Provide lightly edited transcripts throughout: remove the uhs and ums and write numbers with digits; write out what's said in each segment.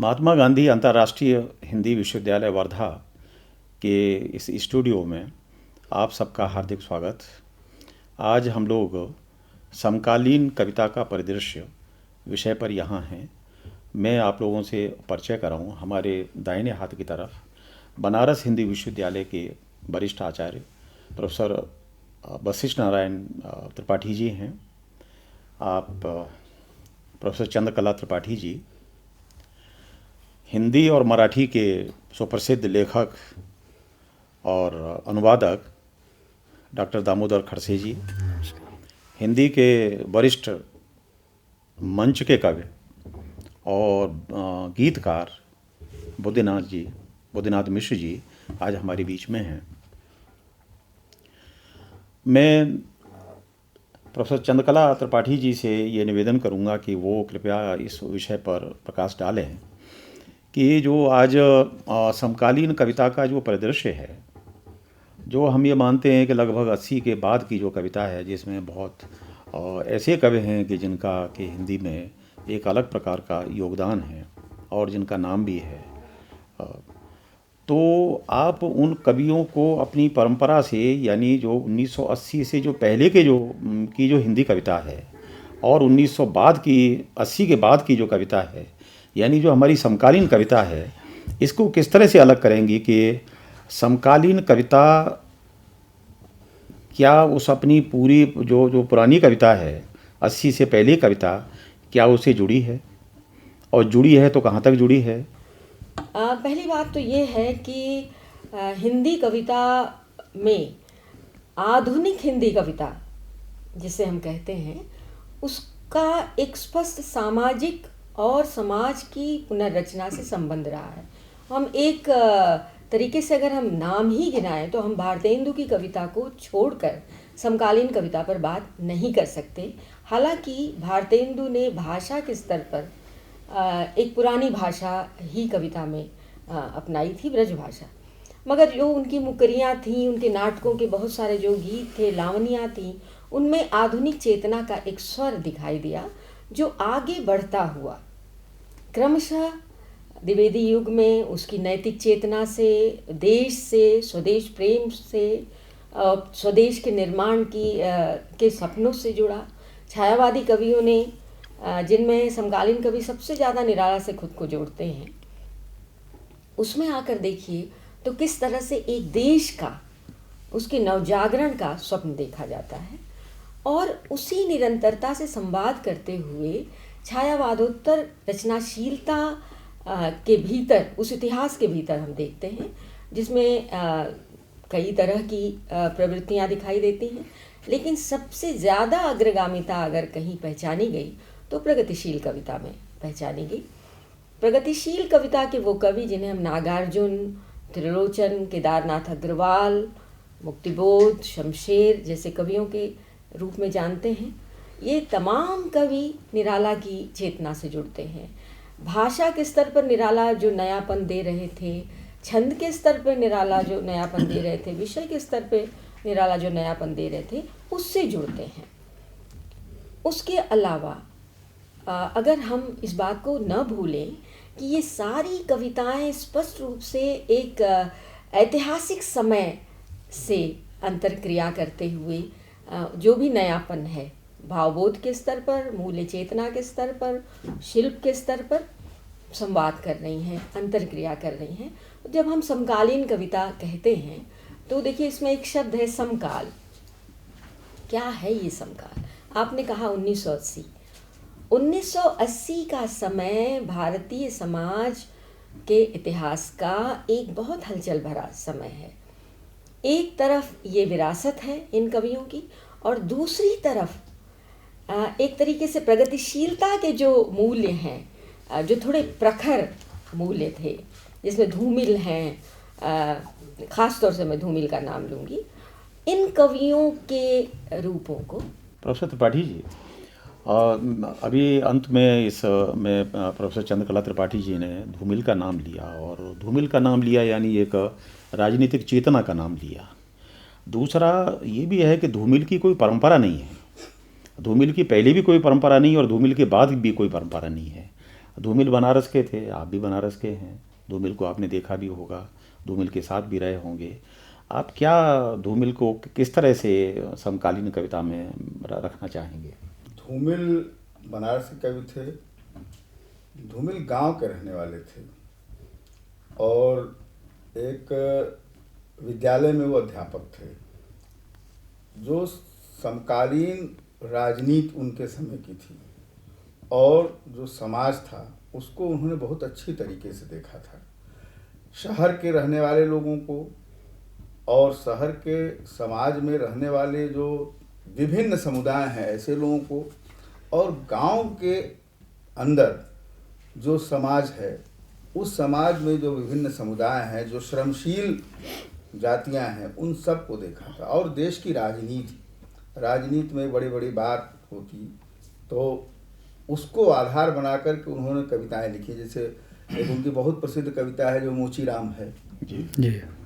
महात्मा गांधी अंतर्राष्ट्रीय हिंदी विश्वविद्यालय वर्धा के इस स्टूडियो में आप सबका हार्दिक स्वागत। आज हम लोग समकालीन कविता का परिदृश्य विषय पर यहाँ हैं। मैं आप लोगों से परिचय कराऊँ। हमारे दाहिने हाथ की तरफ बनारस हिंदी विश्वविद्यालय के वरिष्ठ आचार्य प्रोफेसर वशिष्ठ नारायण त्रिपाठी जी हैं। आप प्रोफेसर चंद्रकला त्रिपाठी जी हिंदी और मराठी के सुप्रसिद्ध लेखक और अनुवादक डॉक्टर दामोदर खड़से जी, हिंदी के वरिष्ठ मंच के कवि और गीतकार बुद्धिनाथ मिश्र जी आज हमारे बीच में हैं। मैं प्रोफेसर चंद्रकला त्रिपाठी जी से ये निवेदन करूंगा कि वो कृपया इस विषय पर प्रकाश डालें कि जो आज समकालीन कविता का जो परिदृश्य है, जो हम ये मानते हैं कि लगभग 80 के बाद की जो कविता है, जिसमें बहुत ऐसे कवि हैं कि जिनका कि हिंदी में एक अलग प्रकार का योगदान है और जिनका नाम भी है, तो आप उन कवियों को अपनी परंपरा से, यानी जो 1980 से जो पहले के जो हिंदी कविता है और 1900 बाद की 80 के बाद की जो कविता है, यानी जो हमारी समकालीन कविता है, इसको किस तरह से अलग करेंगी कि समकालीन कविता क्या उस अपनी पूरी जो पुरानी कविता है 80 से पहले कविता, क्या उससे जुड़ी है, और जुड़ी है तो कहाँ तक जुड़ी है? पहली बात तो ये है कि हिंदी कविता में आधुनिक हिंदी कविता जिसे हम कहते हैं, उसका एक स्पष्ट सामाजिक और समाज की पुनर्रचना से संबंध रहा है। हम एक तरीके से अगर हम नाम ही गिनाएं तो हम भारतेंदु की कविता को छोड़कर समकालीन कविता पर बात नहीं कर सकते। हालांकि भारतेंदु ने भाषा के स्तर पर एक पुरानी भाषा ही कविता में अपनाई थी, ब्रज भाषा, मगर जो उनकी मुकरियाँ थीं, उनके नाटकों के बहुत सारे जो गीत थे, लावनियाँ थीं, उनमें आधुनिक चेतना का एक स्वर दिखाई दिया जो आगे बढ़ता हुआ क्रमशः द्विवेदी युग में उसकी नैतिक चेतना से, देश से, स्वदेश प्रेम से, स्वदेश के निर्माण के सपनों से जुड़ा। छायावादी कवियों ने, जिनमें समकालीन कवि सबसे ज़्यादा निराला से खुद को जोड़ते हैं, उसमें आकर देखिए तो किस तरह से एक देश का, उसके नवजागरण का स्वप्न देखा जाता है। और उसी निरंतरता से संवाद करते हुए छायावादोत्तर रचनाशीलता के भीतर, उस इतिहास के भीतर हम देखते हैं जिसमें कई तरह की प्रवृत्तियां दिखाई देती हैं, लेकिन सबसे ज़्यादा अग्रगामिता अगर कहीं पहचानी गई तो प्रगतिशील कविता में पहचानी गई। प्रगतिशील कविता के वो कवि जिन्हें हम नागार्जुन, त्रिलोचन, केदारनाथ अग्रवाल, मुक्तिबोध, शमशेर जैसे कवियों के रूप में जानते हैं, ये तमाम कवि निराला की चेतना से जुड़ते हैं। भाषा के स्तर पर निराला जो नयापन दे रहे थे, छंद के स्तर पर निराला जो नयापन दे रहे थे, विषय के स्तर पर निराला जो नयापन दे रहे थे, उससे जुड़ते हैं। उसके अलावा अगर हम इस बात को न भूलें कि ये सारी कविताएं स्पष्ट रूप से एक ऐतिहासिक समय से अंतर्क्रिया करते हुए जो भी नयापन है, भावबोध के स्तर पर, मूल्य चेतना के स्तर पर, शिल्प के स्तर पर संवाद कर रही हैं, अंतर्क्रिया कर रही हैं। जब हम समकालीन कविता कहते हैं तो देखिए इसमें एक शब्द है समकाल। क्या है ये समकाल? आपने कहा 1980। 1980 का समय भारतीय समाज के इतिहास का एक बहुत हलचल भरा समय है। एक तरफ ये विरासत है इन कवियों की, और दूसरी तरफ एक तरीके से प्रगतिशीलता के जो मूल्य हैं, जो थोड़े प्रखर मूल्य थे, जिसमें धूमिल हैं, ख़ास तौर से मैं धूमिल का नाम लूँगी, इन कवियों के रूपों को। प्रोफेसर त्रिपाठी जी, अभी अंत में में प्रोफेसर चंद्रकला त्रिपाठी जी ने धूमिल का नाम लिया, और धूमिल का नाम लिया यानी एक राजनीतिक चेतना का नाम लिया। दूसरा ये भी है कि धूमिल की कोई परंपरा नहीं है, धूमिल की पहले भी कोई परंपरा नहीं और धूमिल के बाद भी कोई परंपरा नहीं है। धूमिल बनारस के थे, आप भी बनारस के हैं, धूमिल को आपने देखा भी होगा, धूमिल के साथ भी रहे होंगे। आप क्या धूमिल को किस तरह से समकालीन कविता में रखना चाहेंगे? धूमिल बनारस के कवि थे। धूमिल गांव के रहने वाले थे और एक विद्यालय में वो अध्यापक थे। जो समकालीन राजनीति उनके समय की थी और जो समाज था उसको उन्होंने बहुत अच्छी तरीके से देखा था। शहर के रहने वाले लोगों को और शहर के समाज में रहने वाले जो विभिन्न समुदाय हैं ऐसे लोगों को, और गांव के अंदर जो समाज है उस समाज में जो विभिन्न समुदाय हैं, जो श्रमशील जातियां हैं, उन सब को देखा था। और देश की राजनीति में बड़ी बड़ी बात होती तो उसको आधार बना कर के उन्होंने कविताएं लिखी। जैसे एक उनकी बहुत प्रसिद्ध कविता है जो मोचीराम है जी।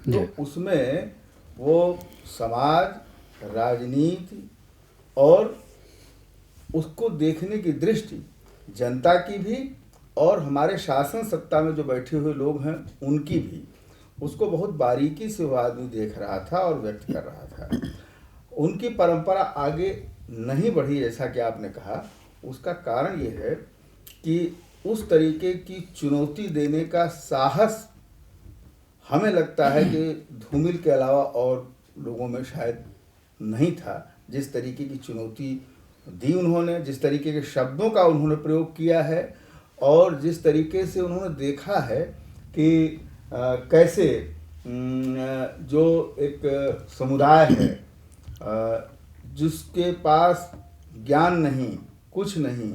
तो उसमें वो समाज, राजनीति और उसको देखने की दृष्टि जनता की भी और हमारे शासन सत्ता में जो बैठे हुए लोग हैं उनकी भी, उसको बहुत बारीकी से वो आदमी देख रहा था और व्यक्त कर रहा था। उनकी परंपरा आगे नहीं बढ़ी जैसा कि आपने कहा। उसका कारण ये है कि उस तरीके की चुनौती देने का साहस हमें लगता है कि धूमिल के अलावा और लोगों में शायद नहीं था। जिस तरीके की चुनौती दी उन्होंने, जिस तरीके के शब्दों का उन्होंने प्रयोग किया है और जिस तरीके से उन्होंने देखा है कि कैसे जो एक समुदाय है जिसके पास ज्ञान नहीं, कुछ नहीं,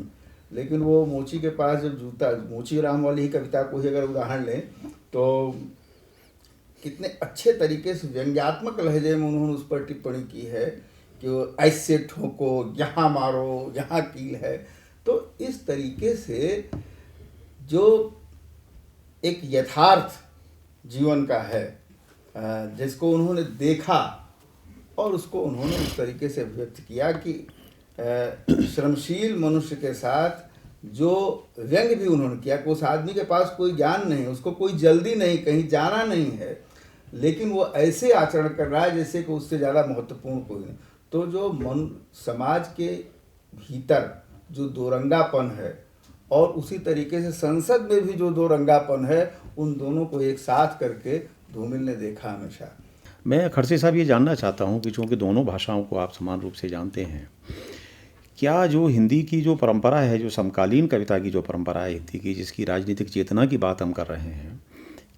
लेकिन वो मोची के पास जब जूता, मोचीराम वाली ही कविता को ही अगर उदाहरण लें तो कितने अच्छे तरीके से व्यंग्यात्मक लहजे में उन्होंने उस पर टिप्पणी की है कि वो ऐसे ठोको, यहाँ मारो, यहाँ कील है। तो इस तरीके से जो एक यथार्थ जीवन का है जिसको उन्होंने देखा और उसको उन्होंने उस तरीके से व्यक्त किया कि श्रमशील मनुष्य के साथ जो व्यंग भी उन्होंने किया कि उस आदमी के पास कोई ज्ञान नहीं, उसको कोई जल्दी नहीं, कहीं जाना नहीं है, लेकिन वो ऐसे आचरण कर रहा है जैसे कि उससे ज़्यादा महत्वपूर्ण कोई नहीं। तो जो समाज के भीतर जो दोरंगापन है और उसी तरीके से संसद में भी जो दोरंगापन है, उन दोनों को एक साथ करके धूमिल ने देखा हमेशा। मैं खड़से साहब ये जानना चाहता हूँ कि चूँकि दोनों भाषाओं को आप समान रूप से जानते हैं, क्या जो हिंदी की जो परंपरा है, जो समकालीन कविता की जो परंपरा है हिंदी की, जिसकी राजनीतिक चेतना की बात हम कर रहे हैं,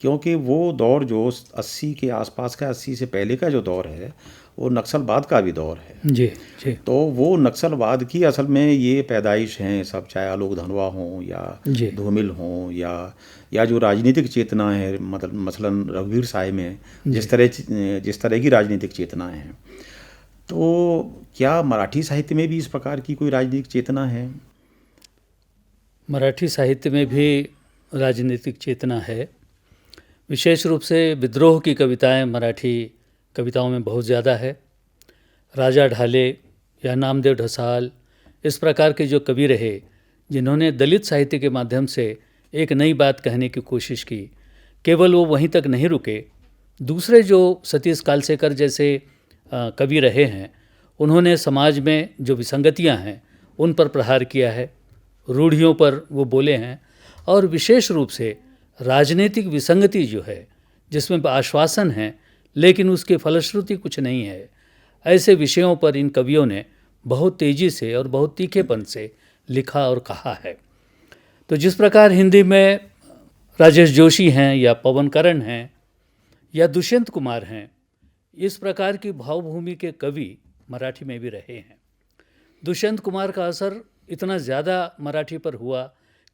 क्योंकि वो दौर जो 80 के आसपास का, 80 से पहले का जो दौर है वो नक्सलवाद का भी दौर है। जी। तो वो नक्सलवाद की असल में ये पैदाइश हैं सब, चाहे आलोक धनवा हों या धूमिल हों या जो राजनीतिक चेतना है, मतलब मसलन रघुवीर साय में जिस तरह की राजनीतिक चेतनाएं हैं, तो क्या मराठी साहित्य में भी इस प्रकार की कोई राजनीतिक चेतना है? मराठी साहित्य में भी राजनीतिक चेतना है। विशेष रूप से विद्रोह की कविताएं मराठी कविताओं में बहुत ज़्यादा है। राजा ढाले या नामदेव ढसाल, इस प्रकार के जो कवि रहे जिन्होंने दलित साहित्य के माध्यम से एक नई बात कहने की कोशिश की, केवल वो वहीं तक नहीं रुके। दूसरे जो सतीश कालसेकर जैसे कवि रहे हैं, उन्होंने समाज में जो विसंगतियां हैं उन पर प्रहार किया है, रूढ़ियों पर वो बोले हैं, और विशेष रूप से राजनीतिक विसंगति जो है जिसमें आश्वासन है लेकिन उसकी फलश्रुति कुछ नहीं है, ऐसे विषयों पर इन कवियों ने बहुत तेज़ी से और बहुत तीखेपन से लिखा और कहा है। तो जिस प्रकार हिंदी में राजेश जोशी हैं या पवन करण हैं या दुष्यंत कुमार हैं, इस प्रकार की भावभूमि के कवि मराठी में भी रहे हैं। दुष्यंत कुमार का असर इतना ज़्यादा मराठी पर हुआ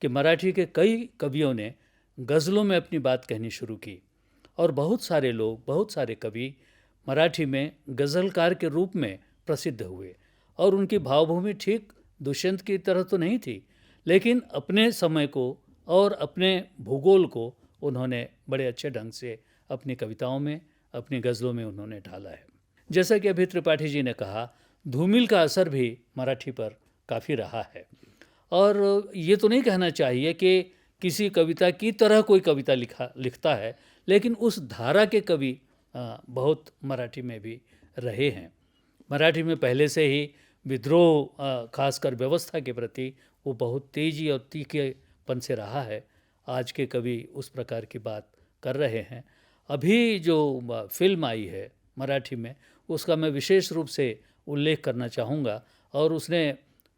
कि मराठी के कई कवियों ने गज़लों में अपनी बात कहनी शुरू की और बहुत सारे लोग, बहुत सारे कवि मराठी में गज़लकार के रूप में प्रसिद्ध हुए। और उनकी भावभूमि ठीक दुष्यंत की तरह तो नहीं थी, लेकिन अपने समय को और अपने भूगोल को उन्होंने बड़े अच्छे ढंग से अपनी कविताओं में, अपनी गज़लों में उन्होंने ढाला है। जैसा कि अभी त्रिपाठी जी ने कहा, धूमिल का असर भी मराठी पर काफ़ी रहा है। और ये तो नहीं कहना चाहिए कि किसी कविता की तरह कोई कविता लिखता है, लेकिन उस धारा के कवि बहुत मराठी में भी रहे हैं। मराठी में पहले से ही विद्रोह खासकर व्यवस्था के प्रति वो बहुत तेजी और तीखेपन से रहा है। आज के कवि उस प्रकार की बात कर रहे हैं। अभी जो फिल्म आई है मराठी में, उसका मैं विशेष रूप से उल्लेख करना चाहूँगा और उसने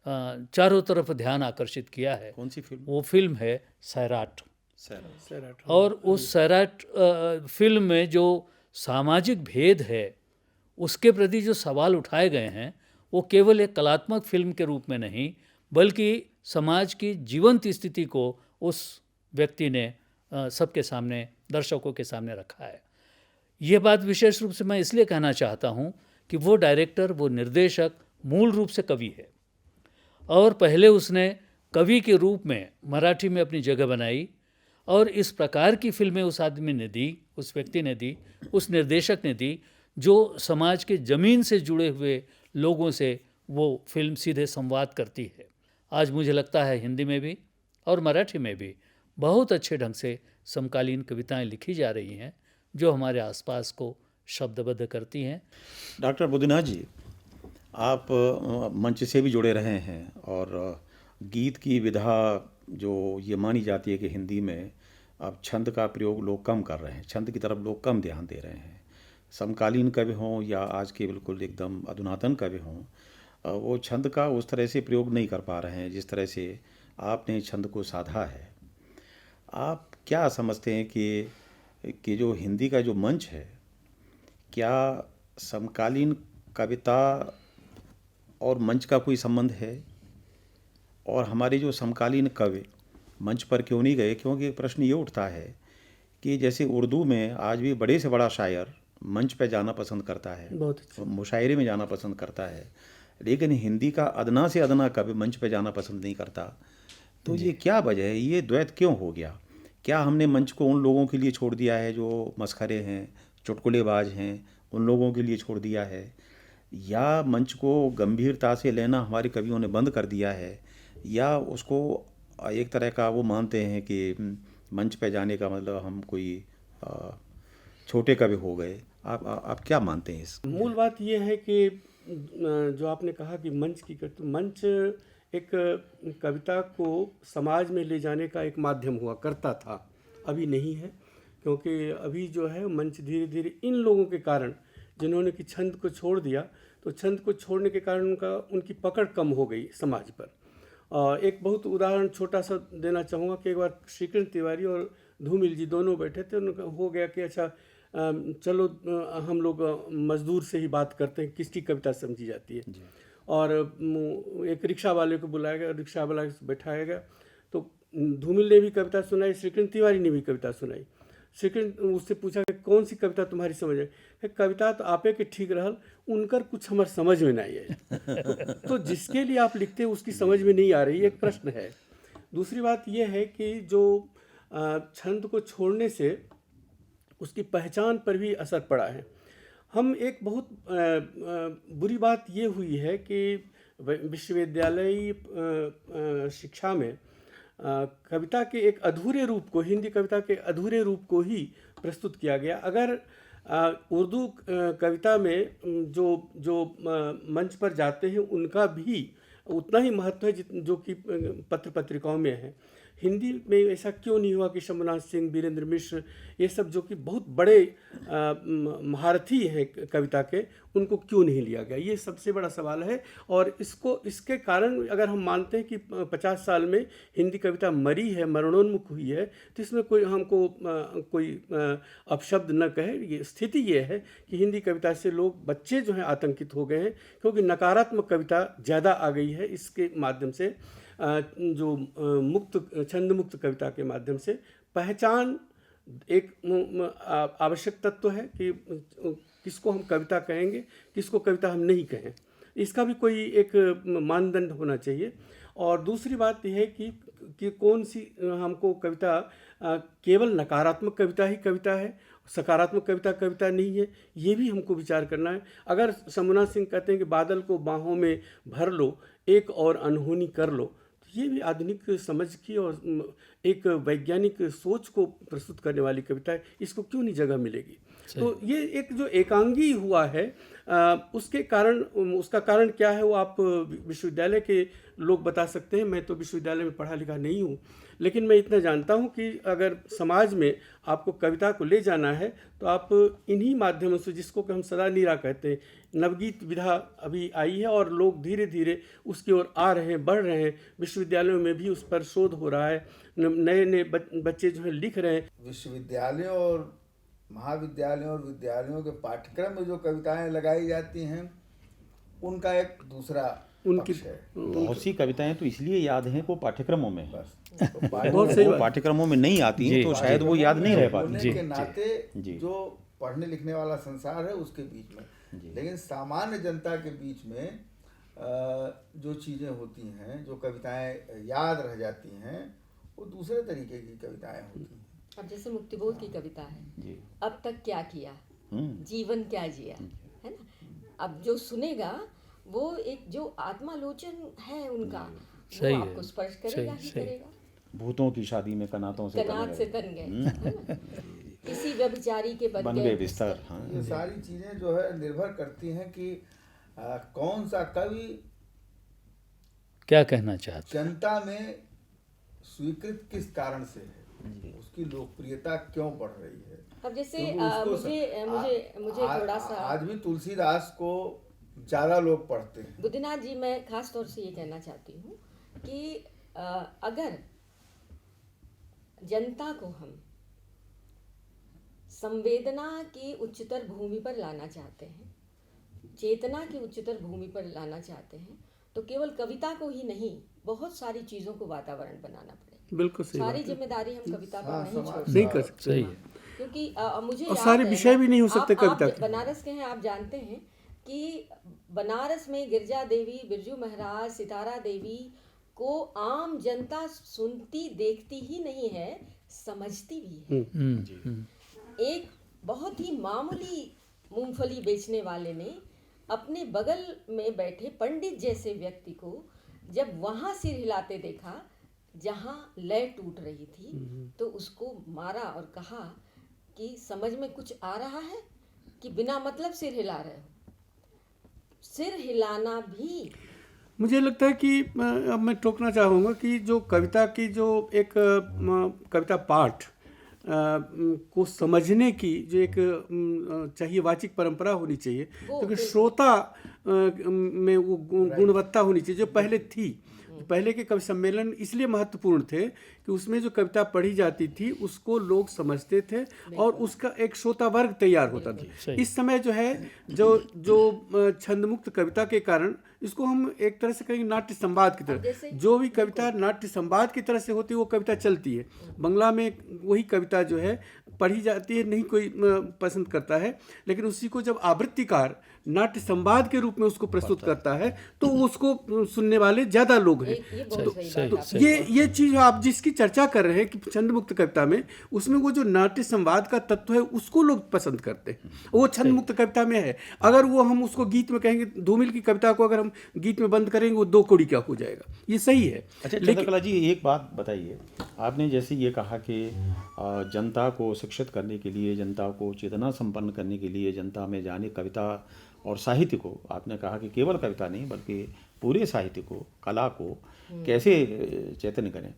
चारों तरफ ध्यान आकर्षित किया है। कौन सी फिल्म? वो फिल्म है सैराट। सैराट। और उस सैराट फिल्म में जो सामाजिक भेद है उसके प्रति जो सवाल उठाए गए हैं, वो केवल एक कलात्मक फिल्म के रूप में नहीं, बल्कि समाज की जीवंत स्थिति को उस व्यक्ति ने सबके सामने, दर्शकों के सामने रखा है। ये बात विशेष रूप से मैं इसलिए कहना चाहता हूँ कि वो डायरेक्टर, वो निर्देशक मूल रूप से कवि है और पहले उसने कवि के रूप में मराठी में अपनी जगह बनाई और इस प्रकार की फिल्में उस आदमी ने दी, उस व्यक्ति ने दी, उस निर्देशक ने दी, जो समाज के ज़मीन से जुड़े हुए लोगों से वो फिल्म सीधे संवाद करती है। आज मुझे लगता है हिंदी में भी और मराठी में भी बहुत अच्छे ढंग से समकालीन कविताएं लिखी जा रही हैं जो हमारे आसपास को शब्दबद्ध करती हैं। डॉक्टर बुद्धनाथ जी, आप मंच से भी जुड़े रहे हैं और गीत की विधा जो ये मानी जाती है कि हिंदी में अब छंद का प्रयोग लोग कम कर रहे हैं, छंद की तरफ लोग कम ध्यान दे रहे हैं। समकालीन कवि हों या आज के बिल्कुल एकदम अधुनातन कवि हों, वो छंद का उस तरह से प्रयोग नहीं कर पा रहे हैं जिस तरह से आपने छंद को साधा है। आप क्या समझते हैं कि जो हिंदी का जो मंच है, क्या समकालीन कविता और मंच का कोई संबंध है? और हमारे जो समकालीन कवि मंच पर क्यों नहीं गए? क्योंकि एक प्रश्न ये उठता है कि जैसे उर्दू में आज भी बड़े से बड़ा शायर मंच पर जाना पसंद करता है, मुशायरे में जाना पसंद करता है, लेकिन हिंदी का अदना से अदना कवि मंच पर जाना पसंद नहीं करता। तो ये क्या वजह है? ये द्वैत क्यों हो गया? क्या हमने मंच को उन लोगों के लिए छोड़ दिया है जो मस्खरे हैं, चुटकुलेबाज हैं, उन लोगों के लिए छोड़ दिया है, या मंच को गंभीरता से लेना हमारे कवियों ने बंद कर दिया है, या उसको एक तरह का वो मानते हैं कि मंच पे जाने का मतलब हम कोई छोटे कवि हो गए? आप क्या मानते हैं इस? मूल बात ये है कि जो आपने कहा कि मंच की मंच एक कविता को समाज में ले जाने का एक माध्यम हुआ करता था, अभी नहीं है, क्योंकि अभी जो है मंच धीरे धीरे इन लोगों के कारण जिन्होंने कि छंद को छोड़ दिया, तो छंद को छोड़ने के कारण उनकी पकड़ कम हो गई समाज पर। एक बहुत उदाहरण छोटा सा देना चाहूँगा कि एक बार श्रीकृष्ण तिवारी और धूमिल जी दोनों बैठे थे। उनका हो गया कि अच्छा चलो हम लोग मजदूर से ही बात करते हैं, किसकी कविता समझी जाती है। और एक रिक्शा वाले को बुलाया गया, रिक्शा वाला बैठाया गया, तो धूमिल ने भी कविता सुनाई, श्रीकृष्ण तिवारी ने भी कविता सुनाई। श्रीकृष्ण उससे पूछा कि कौन सी कविता तुम्हारी समझ है? कविता तो आपे के ठीक रहल, उनकर कुछ हमारे समझ में नहीं है। तो जिसके लिए आप लिखते हैं उसकी समझ में नहीं आ रही, एक प्रश्न है। दूसरी बात यह है कि जो छंद को छोड़ने से उसकी पहचान पर भी असर पड़ा है। हम एक बहुत बुरी बात ये हुई है कि विश्वविद्यालयी शिक्षा में कविता के एक अधूरे रूप को, हिंदी कविता के अधूरे रूप को ही प्रस्तुत किया गया। अगर उर्दू कविता में जो मंच पर जाते हैं उनका भी उतना ही महत्व है जो कि पत्र पत्रिकाओं में है। हिंदी में ऐसा क्यों नहीं हुआ कि शंभुनाथ सिंह, वीरेंद्र मिश्र, ये सब जो कि बहुत बड़े महारथी हैं कविता के, उनको क्यों नहीं लिया गया? ये सबसे बड़ा सवाल है। और इसके कारण अगर हम मानते हैं कि 50 साल में हिंदी कविता मरी है, मरणोन्मुख हुई है, तो इसमें हमको कोई अपशब्द न कहे। ये स्थिति ये है कि हिंदी कविता से बच्चे जो हैं आतंकित हो गए हैं, क्योंकि नकारात्मक कविता ज़्यादा आ गई है। इसके माध्यम से जो छंद मुक्त कविता के माध्यम से पहचान एक आवश्यक तत्व है कि किसको हम कविता कहेंगे, किसको कविता हम नहीं कहें। इसका भी कोई एक मानदंड होना चाहिए। और दूसरी बात यह है कि कौन सी हमको कविता केवल नकारात्मक कविता ही कविता है, सकारात्मक कविता नहीं है, ये भी हमको विचार करना है। अगर शंभुनाथ सिंह कहते हैं कि बादल को बाहों में भर लो, एक और अनहोनी कर लो, ये भी आधुनिक समझ की और एक वैज्ञानिक सोच को प्रस्तुत करने वाली कविता है, इसको क्यों नहीं जगह मिलेगी। तो ये एक जो एकांगी हुआ है उसके कारण, उसका कारण क्या है वो आप विश्वविद्यालय के लोग बता सकते हैं। मैं तो विश्वविद्यालय में पढ़ा लिखा नहीं हूँ, लेकिन मैं इतना जानता हूँ कि अगर समाज में आपको कविता को ले जाना है तो आप इन्हीं माध्यमों से, जिसको कि हम सदा नीरा कहते हैं, नवगीत विधा अभी आई है और लोग धीरे धीरे उसकी ओर आ रहे हैं, बढ़ रहे हैं। विश्वविद्यालयों में भी उस पर शोध हो रहा है, नए नए बच्चे जो है लिख रहे हैं। विश्वविद्यालयों और महाविद्यालयों और विद्यालयों के पाठ्यक्रम में जो कविताएं लगाई जाती हैं उनका एक दूसरा पक्ष है। बहुत सी कविताएं तो इसलिए याद हैं वो पाठ्यक्रमों में, बस तो बहुत सही वो बात। पाठ्यक्रमों में नहीं आती हैं तो शायद वो याद नहीं रह पाती। बोलने के नाते जी। जो पढ़ने लिखने वाला संसार है उसके बीच में, लेकिन सामान्य जनता के बीच में जो चीज़ें होती हैं, जो कविताएं याद रह जाती हैं, वो दूसरे तरीके की कविताएं होती हैं। अब जैसे मुक्तिबोध की कविता है, जी। अब तक क्या किया, जीवन क्या जिया, है ना। अब जो सुनेगा वो एक जो आत्मालोचन है उनका, सही वो है, आपको स्पर्श करेगा ही सही। करेगा। भूतों की शादी में कनातों से कनात से तन गए, है ना? किसी व्यभिचारी के बन गए बिस्तर। हाँ, ये सारी चीज़ें जो है निर्भर करती हैं कि कौन सा कवि क्या कहना चाहते जनता में स्वीकृत किस कारण से है, उसकी लोकप्रियता क्यों बढ़ रही है। अब जैसे क्योंकि उसको मुझे थोड़ा सा आज भी तुलसीदास को ज़्यादा लोग पढ़ते हैं। बुद्धिनाथ जी, मैं खास तौर से ये कहना चाहती हूँ कि अगर जनता को हम संवेदना की उच्चतर भूमि पर लाना चाहते हैं, चेतना की उच्चतर भूमि पर लाना चाहते हैं, तो केवल कविता को ही नहीं, बहुत सारी चीज़ों को वातावरण बनाना पड़ेगा। बिल्कुल सही सारी बात है। जिम्मेदारी हम कविता पर नहीं छोड़ नहीं सकते, कर सकते। सही है। क्योंकि मुझे और याद सारे है, विषय भी नहीं हो सकते आप कविता के। बनारस के हैं, आप जानते हैं कि बनारस में गिरजा देवी, बिरजू महाराज, सितारा देवी को आम जनता सुनती देखती ही नहीं है, समझती भी है। एक बहुत ही मामूली मूंगफली बेचने वाले ने अपने बगल में बैठे पंडित जैसे व्यक्ति को जब वहाँ सिर हिलाते देखा जहाँ लय टूट रही थी, तो उसको मारा और कहा कि समझ में कुछ आ रहा है कि बिना मतलब सिर हिला रहे हो। सिर हिलाना भी, मुझे लगता है कि अब मैं टोकना चाहूँगा कि जो कविता की जो एक कविता पाठ को समझने की जो एक चाहिए वाचिक परंपरा होनी चाहिए, क्योंकि श्रोता में वो गुणवत्ता होनी चाहिए जो पहले थी। पहले के कवि सम्मेलन इसलिए महत्वपूर्ण थे कि उसमें जो कविता पढ़ी जाती थी उसको लोग समझते थे और उसका एक श्रोता वर्ग तैयार होता था। इस समय जो है जो छंदमुक्त कविता के कारण इसको हम एक तरह से कहेंगे नाट्य संवाद की तरह, जो भी कविता नाट्य संवाद की तरह से होती है वो कविता चलती है। बंगला में वही कविता जो है पढ़ी जाती है, नहीं कोई पसंद करता है, लेकिन उसी को जब आवृत्तिकार नाट्य संवाद के रूप में उसको प्रस्तुत करता है तो उसको सुनने वाले ज़्यादा लोग हैं। तो ये चीज़ आप जिसकी चर्चा कर रहे हैं कि छंदमुक्त कविता में, उसमें वो जो नाट्य संवाद का तत्व है उसको लोग पसंद करते हैं, वो छंदमुक्त कविता में है। अगर वो हम उसको गीत में कहेंगे, धूमिल की कविता को अगर हम गीत में बंद करेंगे वो दो कौड़ी क्या हो जाएगा, ये सही है। अच्छा चंद्रकला जी, एक बात बताइए, आपने जैसे ये कहा कि जनता को शिक्षित करने के लिए, जनता को चेतना संपन्न करने के लिए, जनता में जाने कविता और साहित्य को, आपने कहा कि केवल कविता नहीं बल्कि पूरे साहित्य को, कला को कैसे चैतन्य करें।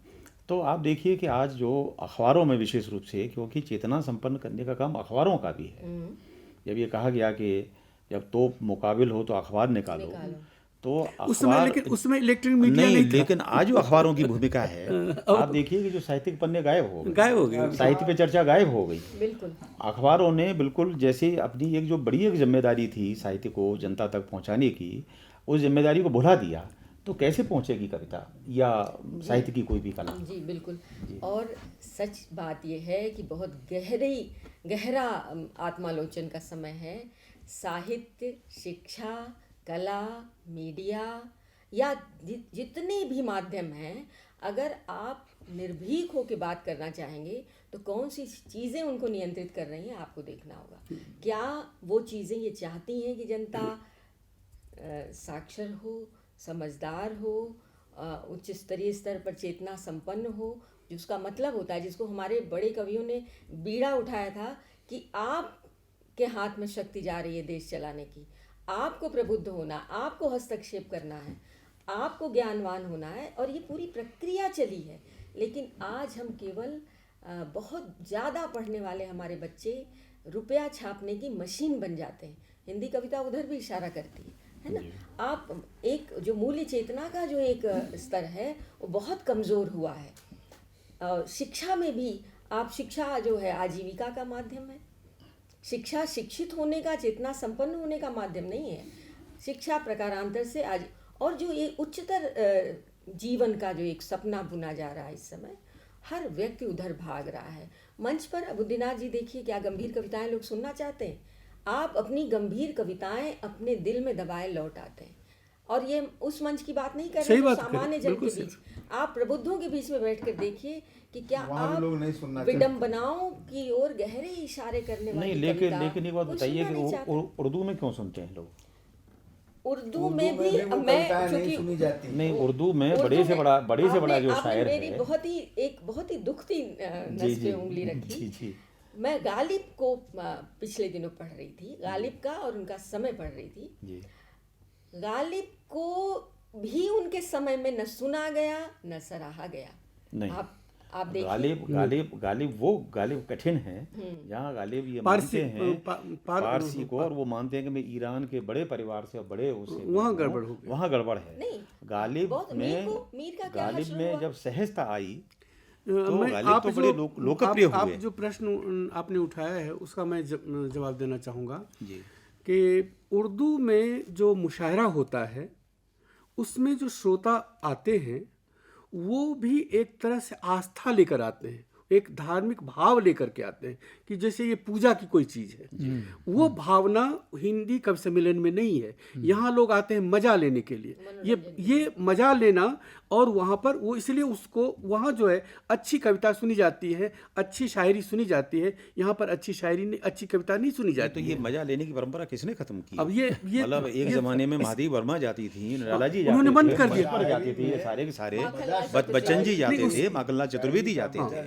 तो आप देखिए कि आज जो अखबारों में विशेष रूप से, क्योंकि चेतना संपन्न करने का काम अखबारों का भी है। जब ये कहा गया कि जब तोप मुकाबिल हो तो अखबार निकालो, तो उसमें इलेक्ट्रॉनिक मीडिया नहीं था। लेकिन आज जो अखबारों की भूमिका है, आप देखिए कि जो साहित्यिक पन्ने गायब हो गए, साहित्य पे चर्चा गायब हो गई। बिल्कुल अखबारों ने बिल्कुल जैसे अपनी एक जो बड़ी एक जिम्मेदारी थी साहित्य को जनता तक पहुंचाने की, उस जिम्मेदारी को भुला दिया। तो कैसे पहुंचेगी कविता या साहित्य की कोई भी कला? जी बिल्कुल। और सच बात यह है कि बहुत गहरा आत्मालोचन का समय है। साहित्य, शिक्षा, कला, मीडिया या जितने भी माध्यम हैं, अगर आप निर्भीक हो के बात करना चाहेंगे तो कौन सी चीज़ें उनको नियंत्रित कर रही हैं आपको देखना होगा। क्या वो चीज़ें ये चाहती हैं कि जनता साक्षर हो, समझदार हो उच्च स्तरीय स्तर पर चेतना संपन्न हो, जिसका मतलब होता है, जिसको हमारे बड़े कवियों ने बीड़ा उठाया था कि आपके हाथ में शक्ति जा रही है देश चलाने की, आपको प्रबुद्ध होना, आपको हस्तक्षेप करना है, आपको ज्ञानवान होना है, और ये पूरी प्रक्रिया चली है। लेकिन आज हम केवल बहुत ज़्यादा पढ़ने वाले हमारे बच्चे रुपया छापने की मशीन बन जाते हैं। हिंदी कविता उधर भी इशारा करती है ना। आप एक जो मूल्य चेतना का जो एक स्तर है वो बहुत कमज़ोर हुआ है। शिक्षा में भी आप, शिक्षा जो है आजीविका का माध्यम है। शिक्षा शिक्षित होने का, चेतना संपन्न होने का माध्यम नहीं है। शिक्षा प्रकारांतर से आज, और जो ये उच्चतर जीवन का जो एक सपना बुना जा रहा है इस समय, हर व्यक्ति उधर भाग रहा है। मंच पर अबुद्दीनाथ जी देखिए, क्या गंभीर कविताएं लोग सुनना चाहते हैं। आप अपनी गंभीर कविताएं अपने दिल में दबाए लौट आते हैं। और ये उस मंच की बात नहीं कर रहे हैं, सामान्य जन के बीच, आप प्रबुद्धों के बीच में बैठकर देखिए कि क्या आप विडंबनाओं की ओर गहरे इशारे करने वाली नहीं। लेकिन एक बात बताइए कि उर्दू में क्यों सुनते हैं लोग? उर्दू में भी मैं नहीं सुनी जाती। नहीं, उर्दू में बड़े से बड़ा जो शायर है, मेरी बहुत ही दुखती नस पे उंगली रखी। जी। मैं गालिब को पिछले दिनों पढ़ रही थी, गालिब का और उनका समय पढ़ रही थी जी। गालिब को भी उनके समय में न सुना गया न सराहा गया। नहीं, आप देखिए, गालिब कठिन है। जहाँ गालिब ये मानते हैं पारसी को, और वो मानते हैं कि मैं ईरान के बड़े परिवार से, बड़े उससे, वहाँ गड़बड़ है। नहीं, गालिब में जब सहजता आई तो गालिब आप तो बड़े लोकप्रिय हुए। आप जो प्रश्न आपने उठाया है उसका मैं जवाब देना चाहूँगा जी। कि उर्दू में जो मुशायरा होता है उसमें जो श्रोता आते हैं वो भी एक तरह से आस्था लेकर आते हैं, एक धार्मिक भाव लेकर के आते हैं कि जैसे ये पूजा की कोई चीज़ है। वो भावना हिंदी कवि सम्मेलन में नहीं है। यहाँ लोग आते हैं मजा लेने के लिए, ये मजा लेना, और वहाँ पर वो इसलिए उसको वहाँ जो है अच्छी कविता सुनी जाती है, अच्छी शायरी सुनी जाती है। यहाँ पर अच्छी शायरी नहीं, अच्छी कविता नहीं सुनी जाती। तो ये मजा लेने की परंपरा किसने खत्म की? अब ये मतलब एक जमाने में महादेव वर्मा जाती थी, निराला जी उन्होंने बंद कर दिया, जाती थी, सारे के सारे बच्चन जी जाते थे, माखनलाल चतुर्वेदी जाते थे,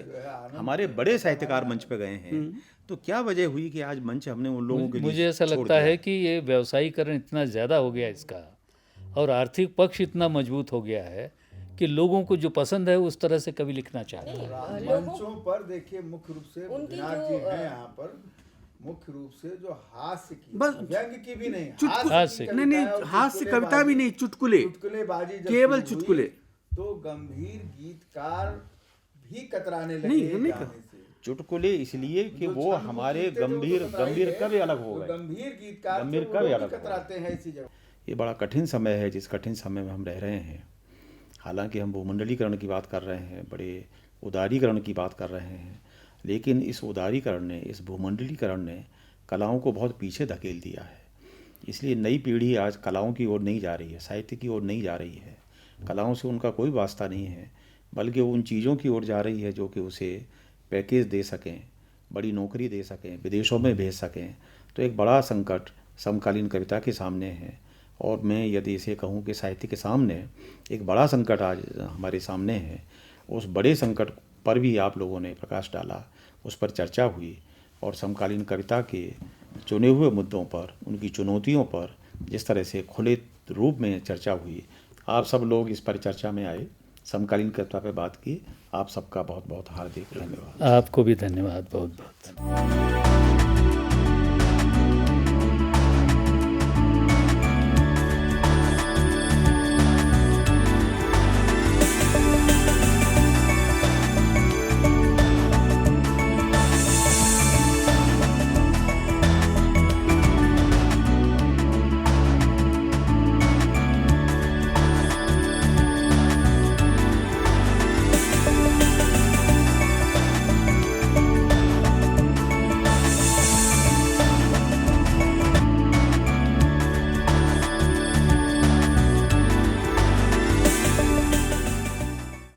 हमारे बड़े साहित्यकार मंच पे गए हैं। तो क्या वजह हुई कि आज मंच हमने उन लोगों के लिए मुझे ऐसा लगता है कि ये व्यवसायीकरण इतना ज़्यादा हो गया इसका, और आर्थिक पक्ष इतना मजबूत हो गया है कि लोगों को जो पसंद है उस तरह से कवि लिखना चाहते हैं। मंचों पर देखिए मुख्य रूप से अबुद्दीनाथ जी हैं यहाँ पर, मुख्य रूप से जो हास्य की, व्यंग्य की भी नहीं, हास्य कविता भी नहीं, चुटकुलेबाजी, केवल चुटकुले। तो गंभीर गीतकार भी कतराने लगे चुटकुले, इसलिए कि वो हमारे गंभीर कवि अलग हो गए। गंभीर गीतकार कतराते हैं इसी जगह। ये बड़ा कठिन समय है जिस कठिन समय में हम रह रहे हैं। हालांकि हम भूमंडलीकरण की बात कर रहे हैं, बड़े उदारीकरण की बात कर रहे हैं, लेकिन इस उदारीकरण ने, इस भूमंडलीकरण ने कलाओं को बहुत पीछे धकेल दिया है। इसलिए नई पीढ़ी आज कलाओं की ओर नहीं जा रही है, साहित्य की ओर नहीं जा रही है। कलाओं से उनका कोई वास्ता नहीं है, बल्कि वो उन चीज़ों की ओर जा रही है जो कि उसे पैकेज दे सकें, बड़ी नौकरी दे सकें, विदेशों में भेज सकें। तो एक बड़ा संकट समकालीन कविता के सामने है। और मैं यदि इसे कहूँ कि साहित्य के सामने एक बड़ा संकट आज हमारे सामने है, उस बड़े संकट पर भी आप लोगों ने प्रकाश डाला, उस पर चर्चा हुई, और समकालीन कविता के चुने हुए मुद्दों पर, उनकी चुनौतियों पर जिस तरह से खुले रूप में चर्चा हुई, आप सब लोग इस पर चर्चा में आए, समकालीन कविता पर बात की। आप सबका बहुत बहुत हार्दिक धन्यवाद। आपको भी धन्यवाद, बहुत बहुत धन्यवाद।